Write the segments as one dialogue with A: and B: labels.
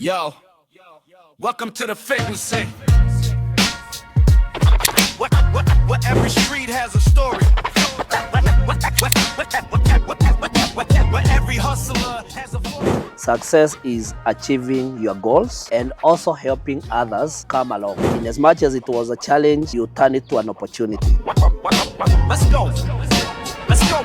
A: Yo, welcome to the frequency. What every street has a story. What every hustler has a voice.
B: Success is achieving your goals and also helping others come along. In as much as it was a challenge, you turn it to an opportunity.
A: Let's go. Let's go.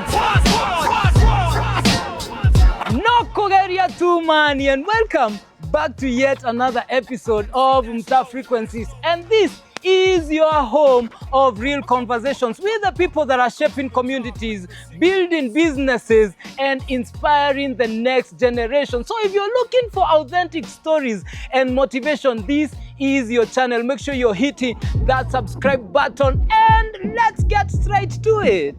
C: No Kogeria too, money, and welcome back to yet another episode of Mtaa Frequencies. And this is your home of real conversations with the people that are shaping communities, building businesses, and inspiring the next generation. So if you're looking for authentic stories and motivation, this is your channel. Make sure you're hitting that subscribe button and let's get straight to it.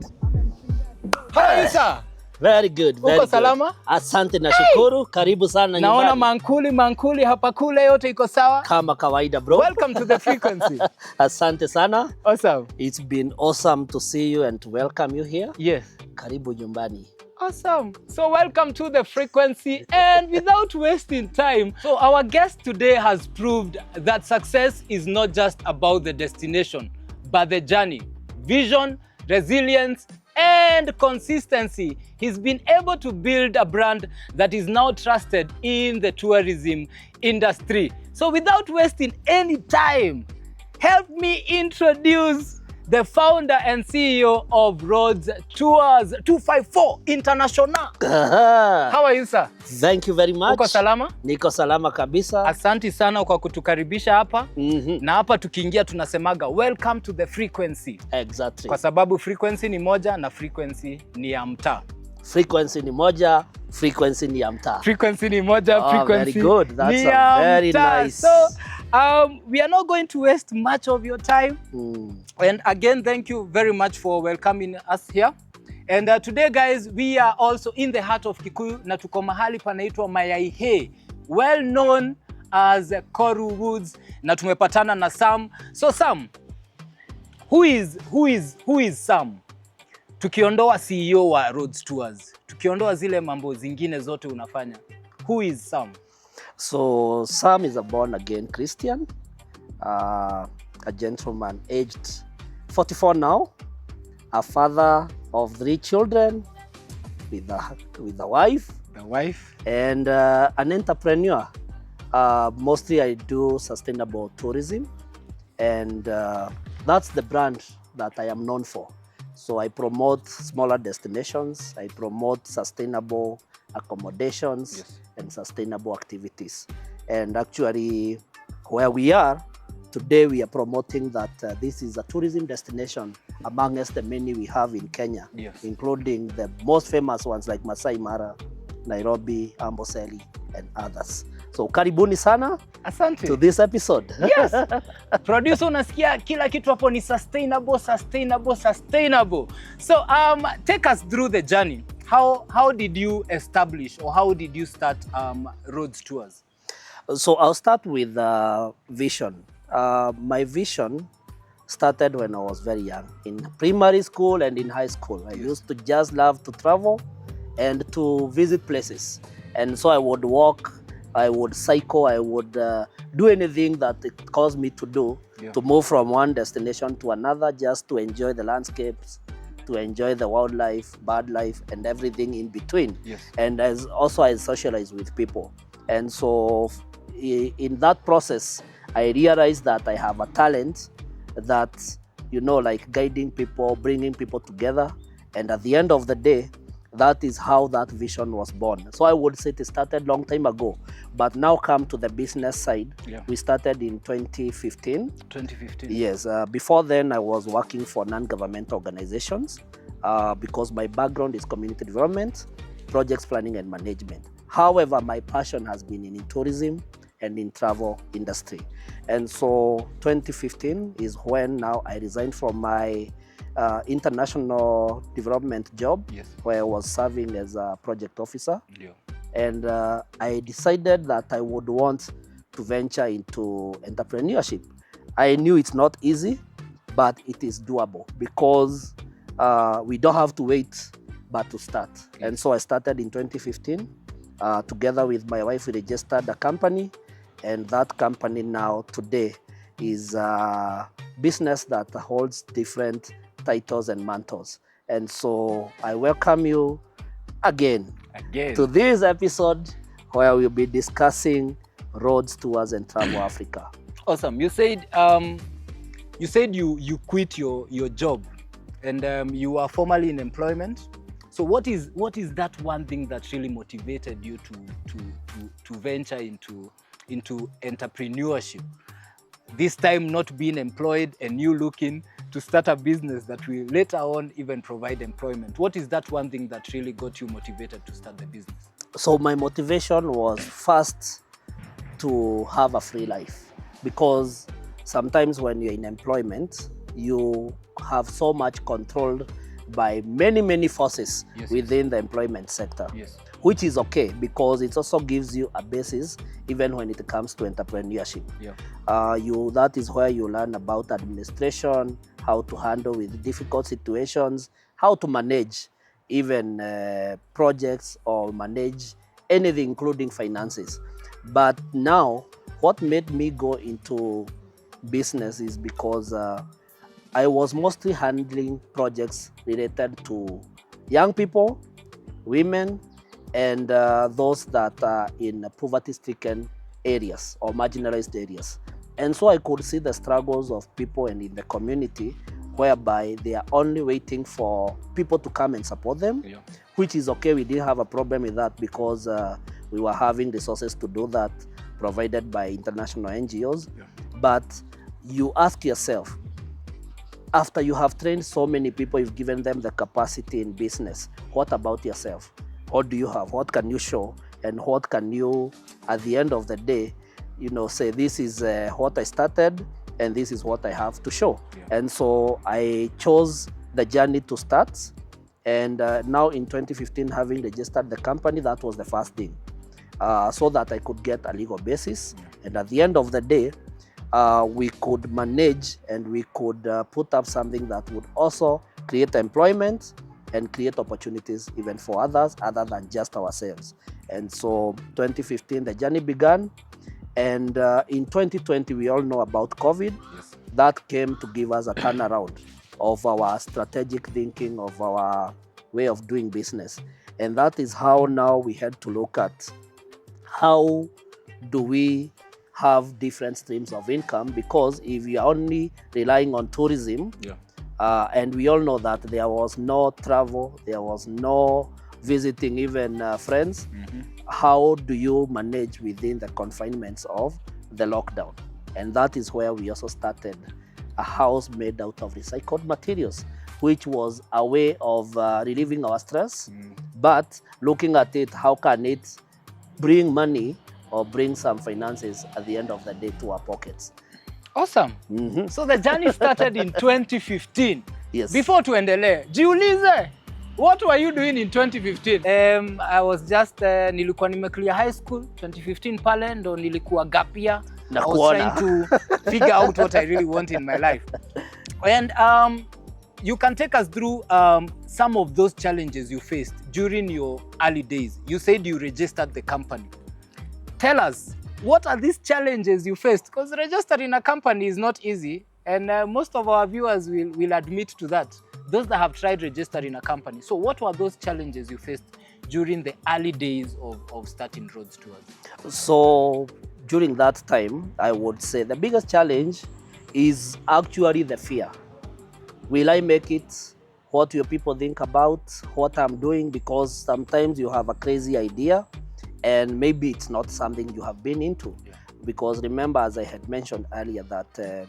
C: Hi, sir.
B: Very good, very
C: Uko salama?
B: Good. Asante na shukuru. Karibu sana
C: Naona
B: nyumbani.
C: mankuli hapa kule yote iko sawa?
B: Kama kawaida bro.
C: Welcome to the frequency.
B: Asante sana.
C: Awesome.
B: It's been awesome to see you and to welcome you here.
C: Yes.
B: Karibu nyumbani.
C: Awesome. So welcome to the frequency, and without wasting time, so our guest today has proved that success is not just about the destination, but the journey, vision, resilience, and consistency. He's been able to build a brand that is now trusted in the tourism industry. So without wasting any time, help me introduce the founder and CEO of Rhodes Tours 254 International. How are you, sir?
B: Thank you very much.
C: Uko salama?
B: Niko salama kabisa.
C: Asanti sana kwa kutukaribisha hapa. Na hapa tukiingia tunasemaga welcome to the frequency.
B: Exactly.
C: Kwa sababu frequency ni moja na frequency ni ya mtaa.
B: Frequency ni moja, frequency ni ya mtaa.
C: Frequency ni moja, frequency
B: very good. That's
C: ni ya
B: very
C: mtaa.
B: nice.
C: So we are not going to waste much of your time. And again, thank you very much for welcoming us here. And today, guys, we are also in the heart of Kikuyu na tuko mahali panaitwa Mayaihe, well known as Koru Woods, na tumepatana na Sam. So Sam, who is Sam? Tukiondoa CEO wa Rhodes Tours, tukiondoa zile mambo zingine zote unafanya, who is Sam?
B: So Sam is a born-again Christian, a gentleman aged 44 now, a father of 3 children with a wife.
C: The wife.
B: And an entrepreneur. Mostly I do sustainable tourism, and that's the brand that I am known for. So I promote smaller destinations, I promote sustainable accommodations, yes, and sustainable activities. And actually, where we are today, we are promoting that this is a tourism destination amongst the many we have in Kenya, yes, including the most famous ones like Masai Mara, Nairobi, Amboseli, and others. So karibuni sana.
C: Asante.
B: To this episode.
C: Yes. Producer, unasikia kila kitu hapo ni sustainable. So take us through the journey. How did you establish, or how did you start Rhodes Tours?
B: So I'll start with vision. My vision started when I was very young, in primary school and in high school. I used to just love to travel and to visit places. And so I would walk, I would cycle, I would do anything that it caused me to do, to move from one destination to another, just to enjoy the landscapes, to enjoy the wildlife, bird life, and everything in between. Yes. And I socialize with people. And so in that process, I realized that I have a talent that, like guiding people, bringing people together. And at the end of the day, that is how that vision was born. So I would say it started long time ago, but now come to the business side. Yeah. We started in 2015. 2015. Yes. Before then, I was working for non-governmental organizations because my background is community development, projects planning and management. However, my passion has been in tourism and in travel industry. And so 2015 is when now I resigned from my international development job, yes, where I was serving as a project officer. Yeah. And I decided that I would want to venture into entrepreneurship. I knew it's not easy, but it is doable because we don't have to wait, but to start. Yes. And so I started in 2015. Together with my wife, we registered a company, And that company now today is a business that holds different titles and mantles. And so I welcome you again to this episode where we'll be discussing Rhodes Tours and Travel Africa.
C: Awesome. You said you quit your job and you are formerly in employment. So what is that one thing that really motivated you to venture into entrepreneurship? This time not being employed and you looking to start a business that will later on even provide employment. What is that one thing that really got you motivated to start the business?
B: So my motivation was first to have a free life, because sometimes when you're in employment, you have so much controlled by many forces within the employment sector, which is okay because it also gives you a basis even when it comes to entrepreneurship. That is where you learn about administration, how to handle with difficult situations, how to manage even projects or manage anything including finances. But now what made me go into business is because I was mostly handling projects related to young people, women, and those that are in poverty-stricken areas or marginalized areas. And so I could see the struggles of people and in the community, whereby they are only waiting for people to come and support them, which is okay. We didn't have a problem with that because we were having resources to do that provided by international NGOs. But you ask yourself, after you have trained so many people, you've given them the capacity in business, what about yourself? What do you have? What can you show? And what can you, at the end of the day, say, this is what I started and this is what I have to show. And so I chose the journey to start. And now in 2015, having registered the company, that was the first thing, so that I could get a legal basis. And at the end of the day, we could manage and we could put up something that would also create employment and create opportunities even for others other than just ourselves. And so 2015, the journey began. And in 2020, we all know about COVID. That came to give us a turnaround of our strategic thinking, of our way of doing business. And that is how now we had to look at how do we have different streams of income, because if you're only relying on tourism, and we all know that there was no travel, there was no visiting even friends, how do you manage within the confinements of the lockdown? And that is where we also started a house made out of recycled materials, which was a way of relieving our stress, but looking at it, how can it bring money or bring some finances at the end of the day to our pockets.
C: Awesome. So the journey started in 2015.
B: Yes.
C: Before tuendelee, jiulize, what were you doing in 2015? I was just nilikuwa nimeclear high school 2015 pale ndo nilikuwa gap year. I was trying to figure out what I really want in my life. And you can take us through some of those challenges you faced during your early days. You said you registered the company. Tell us, what are these challenges you faced? Because registering a company is not easy, and most of our viewers will admit to that, those that have tried registering a company. So what were those challenges you faced during the early days of starting Rhodes Tours?
B: So during that time, I would say the biggest challenge is actually the fear. Will I make it? What will people think about what I'm doing? Because sometimes you have a crazy idea and maybe it's not something you have been into. Because remember, as I had mentioned earlier, that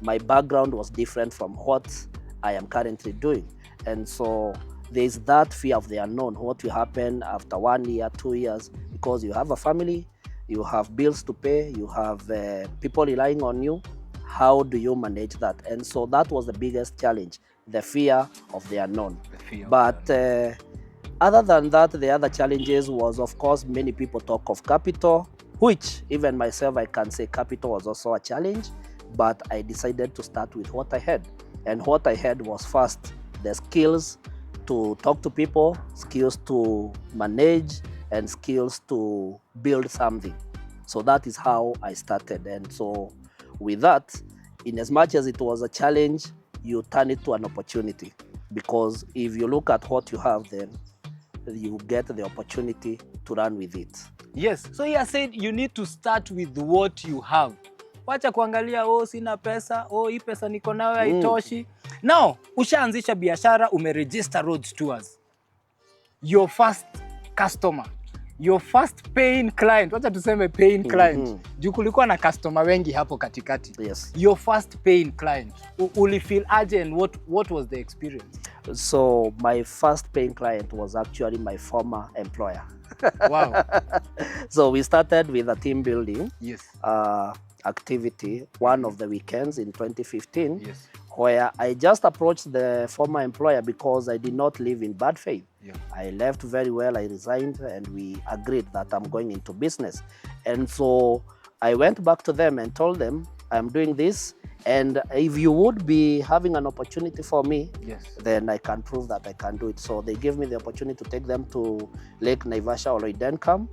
B: my background was different from what I am currently doing. And so there's that fear of the unknown. What will happen after 1 year, 2 years? Because you have a family, you have bills to pay, you have people relying on you. How do you manage that? And so that was the biggest challenge, the fear of the unknown. But other than that, the other challenges was, of course, many people talk of capital, which even myself, I can say capital was also a challenge, but I decided to start with what I had. And what I had was first the skills to talk to people, skills to manage, and skills to build something. So that is how I started. And so with that, in as much as it was a challenge, you turn it to an opportunity. Because if you look at what you have, then you get the opportunity to run with it.
C: Yes. So he said you need to start with what you have. Wacha kuangalia sina pesa, hii pesa niko nayo haitoshi. Now, ushaanzisha biashara, umeregister Rhodes Tours. Your first customer, your first paying client, wacha tuseme paying client. Juu kulikuwa na customer wengi hapo katikati.
B: Yes.
C: Your first paying client, ulifeel aje and what was the experience?
B: So my first paying client was actually my former employer.
C: Wow.
B: So we started with a team building.
C: Yes.
B: Activity one of the weekends in 2015.
C: Yes.
B: Where I just approached the former employer because I did not live in bad faith.
C: Yeah.
B: I left very well, I resigned, and we agreed that I'm going into business. And so I went back to them and told them, I'm doing this, and if you would be having an opportunity for me,
C: yes,
B: then I can prove that I can do it. So they gave me the opportunity to take them to Lake Naivasha or Loidencam,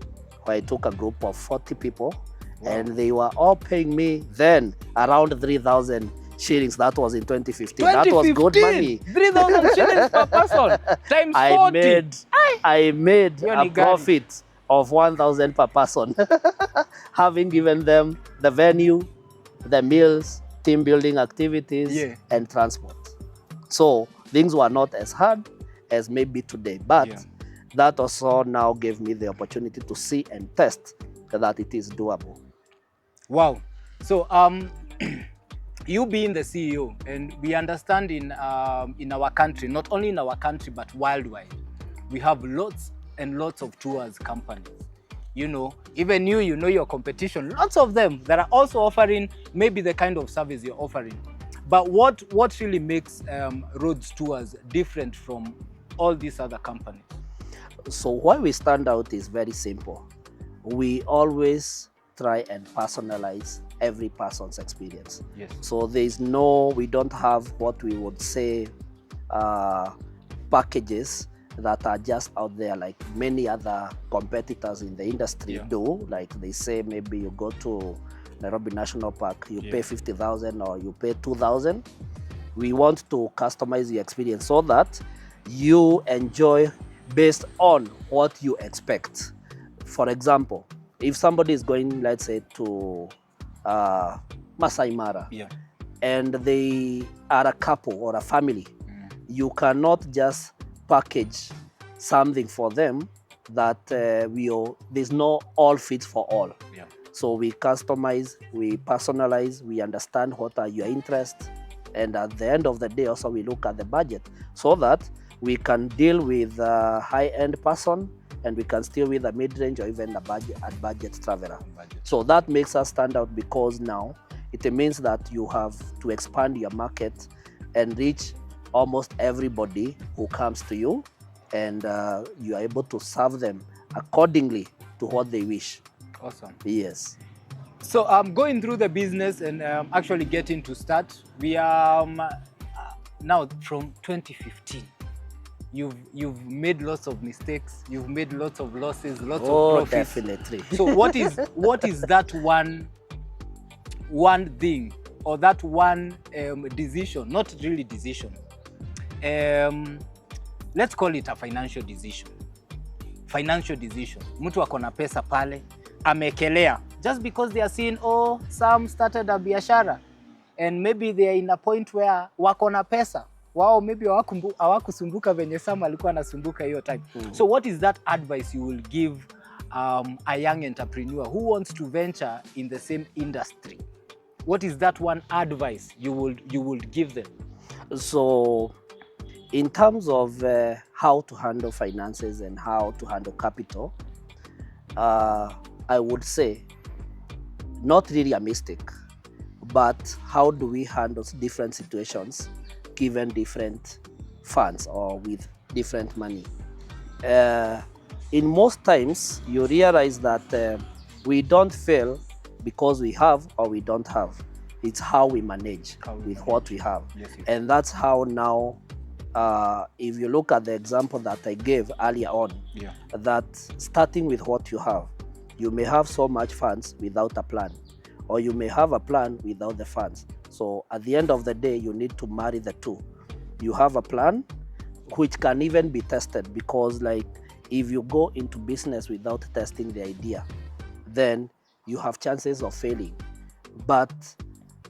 B: where I took a group of 40 people. Wow. And they were all paying me then around 3,000 shillings. That was in 2015. That was good money.
C: 3,000 shillings per person times 40.
B: I made a profit of 1,000 per person, having given them the venue, the meals, team building activities, and transport. So things were not as hard as maybe today, but that also now gave me the opportunity to see and test that it is doable.
C: Wow. So you being the CEO, and we understand in our country, not only in our country but worldwide, we have lots and lots of tours companies. You know, even you know your competition, lots of them that are also offering maybe the kind of service you're offering. But what really makes Rhodes Tours different from all these other companies?
B: So why we stand out is very simple. We always try and personalize every person's experience.
C: Yes.
B: So we don't have what we would say packages that are just out there like many other competitors in the industry do. Like they say, maybe you go to Nairobi National Park, you pay 50,000 or you pay 2,000. We want to customize the experience so that you enjoy based on what you expect. For example, if somebody is going, let's say, to Masai Mara, and they are a couple or a family, you cannot just package something for them that there's no all fits for all. So we customize, we personalize, we understand what are your interests, and at the end of the day also we look at the budget so that we can deal with a high-end person and we can still with a mid-range or even a budget traveler. So that makes us stand out because now it means that you have to expand your market and reach almost everybody who comes to you, and you are able to serve them accordingly to what they wish.
C: Awesome.
B: Yes.
C: So I'm going through the business and actually getting to start. We are now from 2015. You've made lots of mistakes. You've made lots of losses, lots of profits.
B: Definitely.
C: So what is that one thing or that one decision? Not really decision. Let's call it a financial decision. Financial decision. Mtu ako na pesa pale, amekelea. Just because they are seeing, some started a biashara and maybe they are in a point where wako na pesa. Wao maybe hawakusumbuka venye Sam alikuwa anasumbuka hiyo time. So what is that advice you will give a young entrepreneur who wants to venture in the same industry? What is that one advice you would give them?
B: So in terms of how to handle finances and how to handle capital, I would say not really a mistake, but how do we handle different situations given different funds or with different money? In most times, you realize that we don't fail because we have or we don't have. It's how we manage what we have. Yes. And that's how now, if you look at the example that I gave earlier on, that starting with what you have, You may have so much funds without a plan, or you may have a plan without the funds. So at the end of the day, you need to marry the two. You have a plan which can even be tested, because like if you go into business without testing the idea, then you have chances of failing. But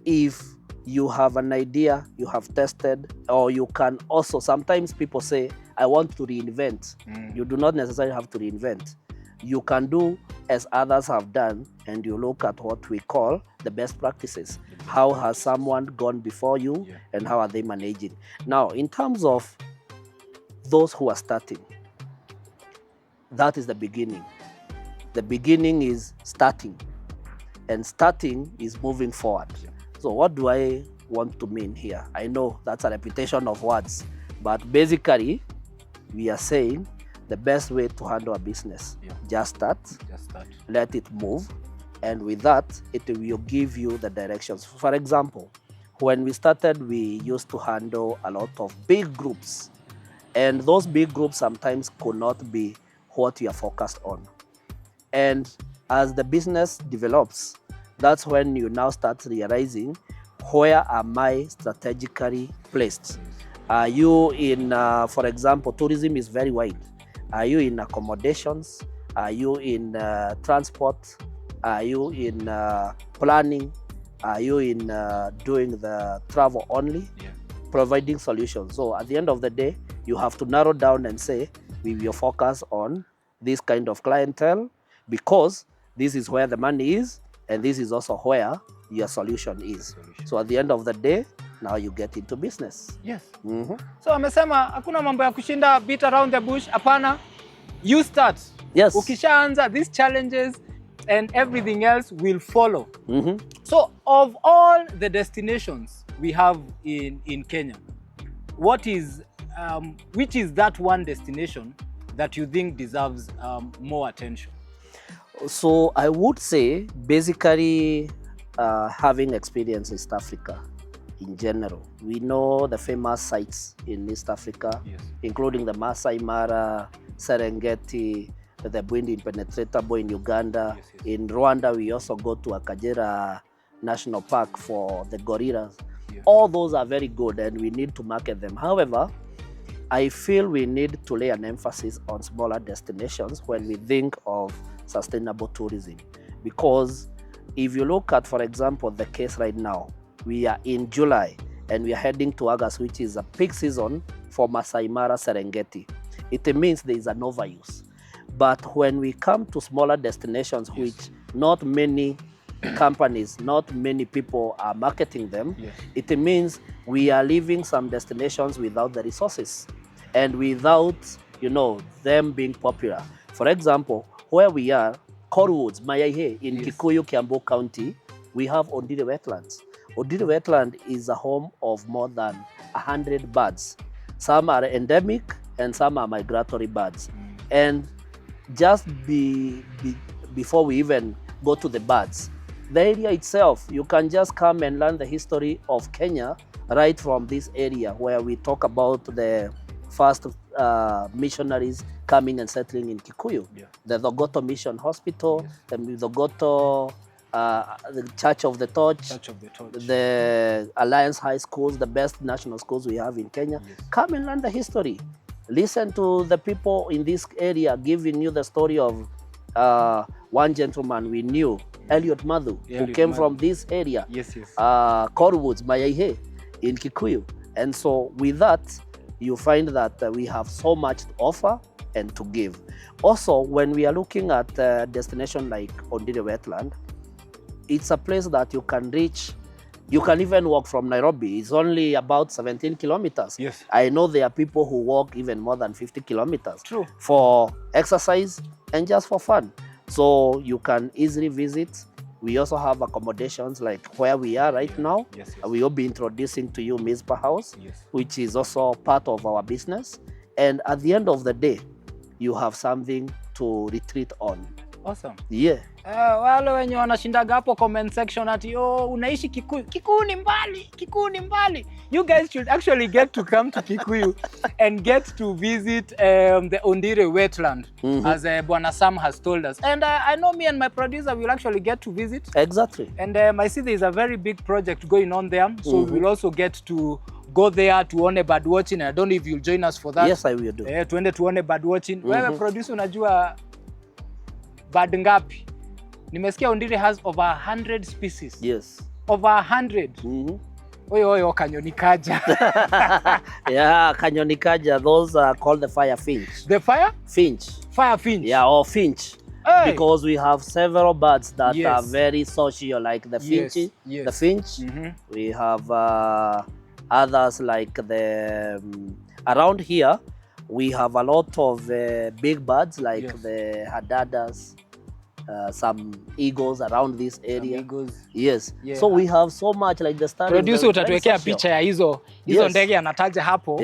B: if you have an idea, you have tested, or you can also, sometimes people say, I want to reinvent. You do not necessarily have to reinvent. You can do as others have done, and you look at what we call the best practices. How has someone gone before you, and how are they managing? Now, in terms of those who are starting, that is the beginning. The beginning is starting, and starting is moving forward. So what do I want to mean here? I know that's a repetition of words, but basically we are saying the best way to handle a business, just start, let it move, and with that, it will give you the directions. For example, when we started, we used to handle a lot of big groups, and those big groups sometimes could not be what you are focused on. And as the business develops, that's when you now start realizing, where am I strategically placed? Are you in, for example, tourism is very wide. Are you in accommodations? Are you in transport? Are you in planning? Are you in doing the travel only? Providing solutions. So at the end of the day, you have to narrow down and say, we will focus on this kind of clientele, because this is where the money is, and this is also where your solution is. So at the end of the day, now you get into business.
C: So amesema hakuna mambo ya kushinda beat around the bush. Hapana, you start. Ukishaanza, these challenges and everything else will follow. So of all the destinations we have in Kenya, what is which is that one destination that you think deserves more attention?
B: So I would say, basically, having experience in East Africa in general, we know the famous sites in East Africa, including the Masai Mara, Serengeti, the Bwindi Impenetrable in Uganda. In Rwanda, we also go to Akagera National Park for the gorillas. All those are very good, and we need to market them. However, I feel we need to lay an emphasis on smaller destinations when we think of sustainable tourism. Because if you look at, for example, the case right now, we are in July and we are heading to August, which is a peak season for Masai Mara, Serengeti. It means there is an overuse. But when we come to smaller destinations, which not many companies, not many people are marketing them, it means we are leaving some destinations without the resources and without, them being popular. For example, where we are, Corwoods, Mayaihe, in Kikuyu, Kiambu County, we have Ondire Wetlands. Ondire Wetland is a home of more than 100 birds. Some are endemic and some are migratory birds. And just before we even go to the birds, the area itself, you can just come and learn the history of Kenya right from this area, where we talk about the first missionaries coming and settling in Kikuyu. The Thogoto Mission Hospital, the Thogoto, the Church of the Torch, the Alliance High Schools, the best national schools we have in Kenya. Come and learn the history. Listen to the people in this area giving you the story of one gentleman we knew, Elliot Madhu, who came from this area, Corwoods, Mayaihe, in Kikuyu. And so with that, you find that we have so much to offer and to give. Also, when we are looking at a destination like Ondire Wetland, it's a place that you can reach. You can even walk from Nairobi. It's only about 17 kilometers. I know there are people who walk even more than 50 kilometers. For exercise and just for fun. So you can easily visit. We also have accommodations like where we are right now. We will be introducing to you Mizpah House, which is also part of our business. And at the end of the day, you have something to retreat on.
C: Awesome. Wale wenye wanashindaga hapo comment section ati unaishi Kikuyu. Kikuyu ni mbali, Kikuyu ni mbali. You guys should actually get to come to Kikuyu and get to visit the Ondire wetland, as Bwana Sam has told us. And I know me and my producer will actually get to visit.
B: Exactly.
C: And I see there is a very big project going on there, so we'll also get to go there tuone bird watching. I don't know if you'll join us for that.
B: Yes, I will do.
C: Tuende tuone bird watching. Wewe producer, unajua bird ngapi? Nimesikia Ondire has over 100 species.
B: Yes.
C: Over 100. Oyo kanyonikaja.
B: Yeah, kanyonikaja. Those are called the fire finch.
C: The fire?
B: Finch.
C: Fire finch.
B: Yeah, or finch.
C: Hey.
B: Because we have several birds that are very social, like the finch.
C: Yes.
B: The finch. We have others like the around here. We have a lot of big birds like the hadadas. Some eagles around this area.
C: Eagles.
B: Yes. Yeah. So we have so much like the star.
C: Producer, utatuwekea picha ya hizo ndege anataja hapo.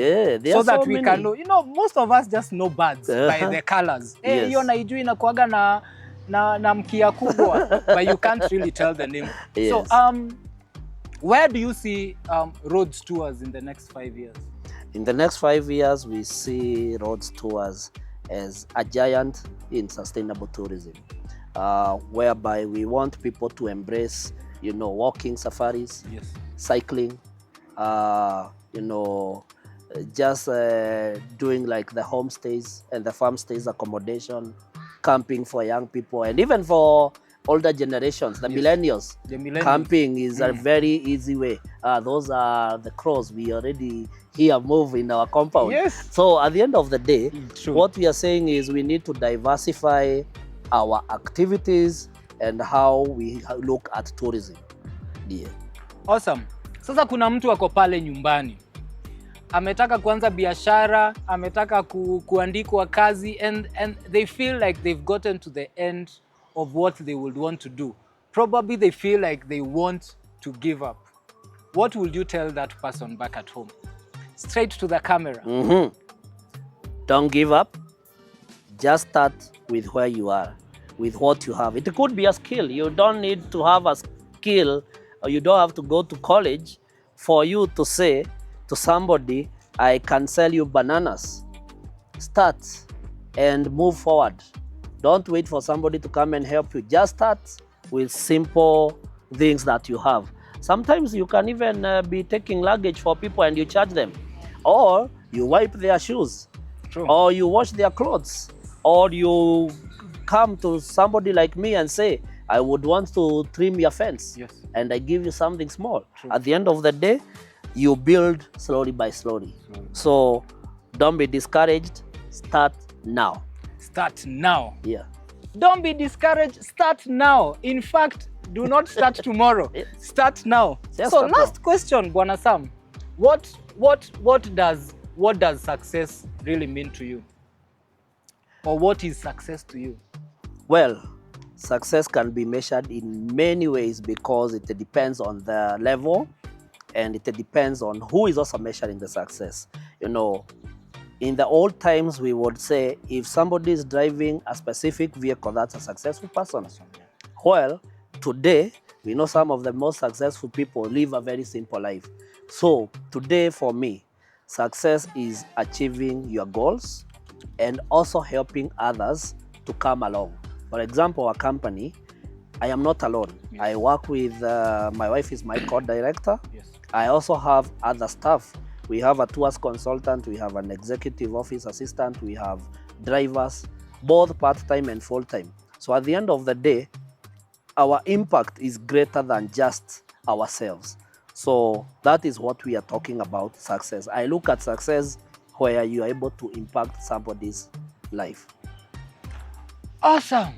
B: So
C: that we can know. You know, most of us just know birds by the colors. Hiyo naijui inakuaga na mkia kubwa, but you can't really tell the name. Yes. So where do you see Rhodes Tours in the next 5 years?
B: In the next 5 years, we see Rhodes Tours as a giant in sustainable tourism. Whereby we want people to embrace, you know, walking safaris, cycling, you know, just doing like the homestays and the farm stays accommodation, camping for young people, and even for older generations, the millennials. Camping is a very easy way. Those are the crows we already here move in our compound.
C: Yes.
B: So at the end of the day, what we are saying is we need to diversify our activities and how we look at tourism. Yeah.
C: Awesome. Sasa kuna mtu ako pale nyumbani, ametaka kuanza biashara, ametaka kuandikwa kazi, and they feel like they've gotten to the end of what they would want to do. Probably they feel like they want to give up. What would you tell that person back at home? Straight to the camera.
B: Don't give up. Just start with where you are, with what you have. It could be a skill. You don't need to have a skill, or you don't have to go to college for you to say to somebody, I can sell you bananas. Start and move forward. Don't wait for somebody to come and help you. Just start with simple things that you have. Sometimes you can even be taking luggage for people and you charge them. Or you wipe their shoes.
C: True.
B: Or you wash their clothes. Or you come to somebody like me and say, I would want to trim your fence.
C: Yes.
B: And I give you something small.
C: True.
B: At the end of the day, you build slowly by slowly. So don't be discouraged. Start now.
C: Start now.
B: Yeah.
C: Don't be discouraged. Start now. In fact, do not start tomorrow. Start now.
B: Yes,
C: so last question, Bwana Sam. What does success really mean to you? Or what is success to you?
B: Well, success can be measured in many ways because it depends on the level and it depends on who is also measuring the success. You know, in the old times, we would say if somebody is driving a specific vehicle, that's a successful person. Well, today, we know some of the most successful people live a very simple life. So today, for me, success is achieving your goals and also helping others to come along. For example, a company, I am not alone.
C: Yes.
B: I work with, my wife is my co-director.
C: Yes.
B: I also have other staff. We have a tours consultant, we have an executive office assistant, we have drivers, both part-time and full-time. So at the end of the day, our impact is greater than just ourselves. So that is what we are talking about, success. I look at success where you are able to impact somebody's life.
C: Awesome.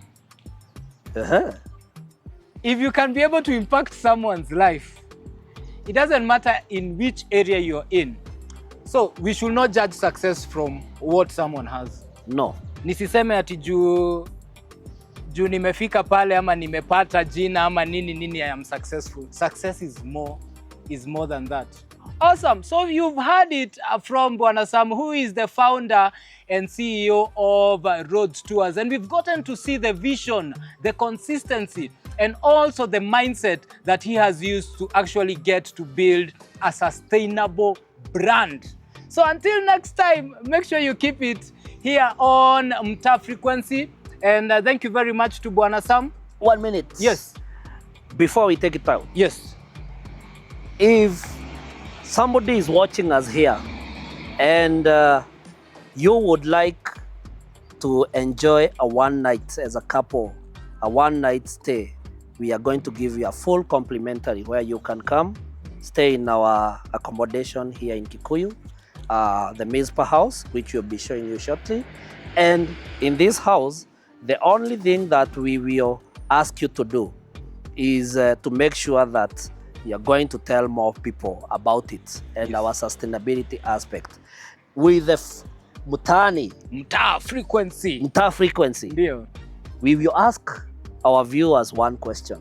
C: If you can be able to impact someone's life, it doesn't matter in which area you're in. So we should not judge success from what someone has.
B: No.
C: Nisiseme ati juu nimefika pale ama nimepata jina ama nini I am successful. Success is more than that. Awesome. So you've heard it from Bwana Sam, who is the founder and CEO of Rhodes Tours. And we've gotten to see the vision, the consistency, and also the mindset that he has used to actually get to build a sustainable brand. So until next time, make sure you keep it here on Mtaa Frequency. And thank you very much to Bwana Sam.
B: 1 minute.
C: Yes.
B: Before we take it out.
C: Yes.
B: If somebody is watching us here and you would like to enjoy a one night as a couple, a one night stay, we are going to give you a full complimentary where you can come, stay in our accommodation here in Kikuyu, the Mizpah house, which we'll be showing you shortly. And in this house, the only thing that we will ask you to do is to make sure that you're going to tell more people about it and our sustainability aspect. With the
C: Mtaa Frequency.
B: Mtaa Frequency,
C: Ndio.
B: we will ask our viewers one question.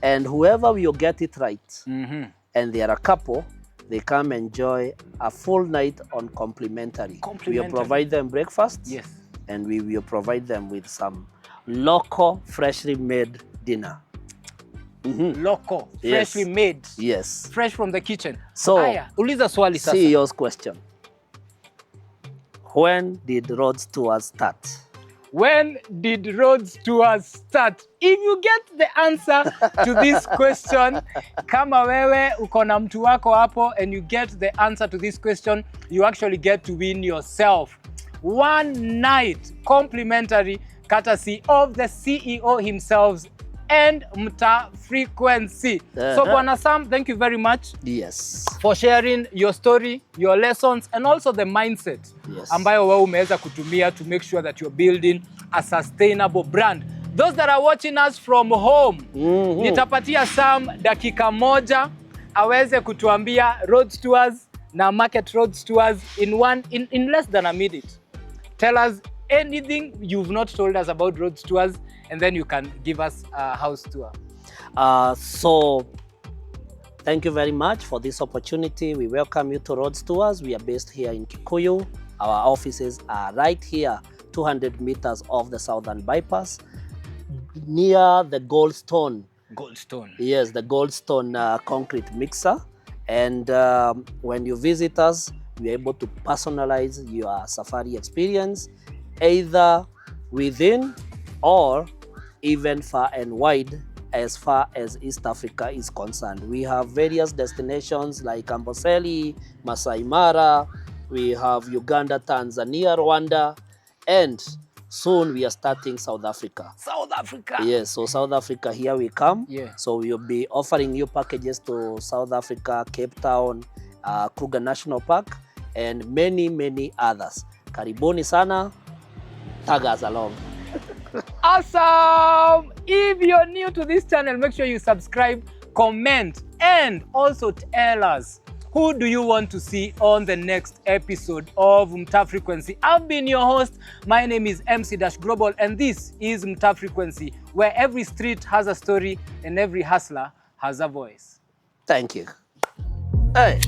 B: And whoever will get it right, and they are a couple, they come enjoy a full night on complimentary. We will provide them breakfast.
C: Yes.
B: And we will provide them with some local, freshly made dinner.
C: Local,
B: Yes.
C: freshly made.
B: Yes.
C: Fresh from the kitchen.
B: So,
C: Aya, uliza swali sasa.
B: CEO's question. When did Rhodes Tours start?
C: When did Rhodes Tours start? If you get the answer to this question, kama wewe uko na mtu wako hapo and you get the answer to this question, you actually get to win yourself one night complimentary courtesy of the CEO himself and Mtaa Frequency. So Bwana Sam, thank you very much.
B: Yes.
C: For sharing your story, your lessons, and also the mindset ambayo wewe umeweza kutumia to make sure that you're building a sustainable brand. Those that are watching us from home, nitapatia Sam dakika moja aweze kutuambia Rhodes Tours na market Rhodes Tours in less than a minute. Tell us anything you've not told us about Rhodes Tours, and then you can give us a house tour.
B: So, thank you very much for this opportunity. We welcome you to Rhodes Tours. We are based here in Kikuyu. Our offices are right here, 200 meters off the Southern Bypass, near the Goldstone.
C: Goldstone.
B: Yes, the Goldstone concrete mixer. And when you visit us, we're able to personalize your safari experience, either within or even far and wide as far as East Africa is concerned. We have various destinations like Amboseli, Masai Mara, we have Uganda, Tanzania, Rwanda, and soon we are starting South Africa.
C: South Africa.
B: Yes, so South Africa, here we come.
C: Yeah.
B: So we'll be offering you packages to South Africa, Cape Town, Kruger National Park, and many, many others. Karibuni sana, tag us along.
C: Awesome! If you're new to this channel, make sure you subscribe, comment, and also tell us who do you want to see on the next episode of Mtaa Frequency. I've been your host. My name is MC-Global, and this is Mtaa Frequency, where every street has a story and every hustler has a voice.
B: Thank you. Hey.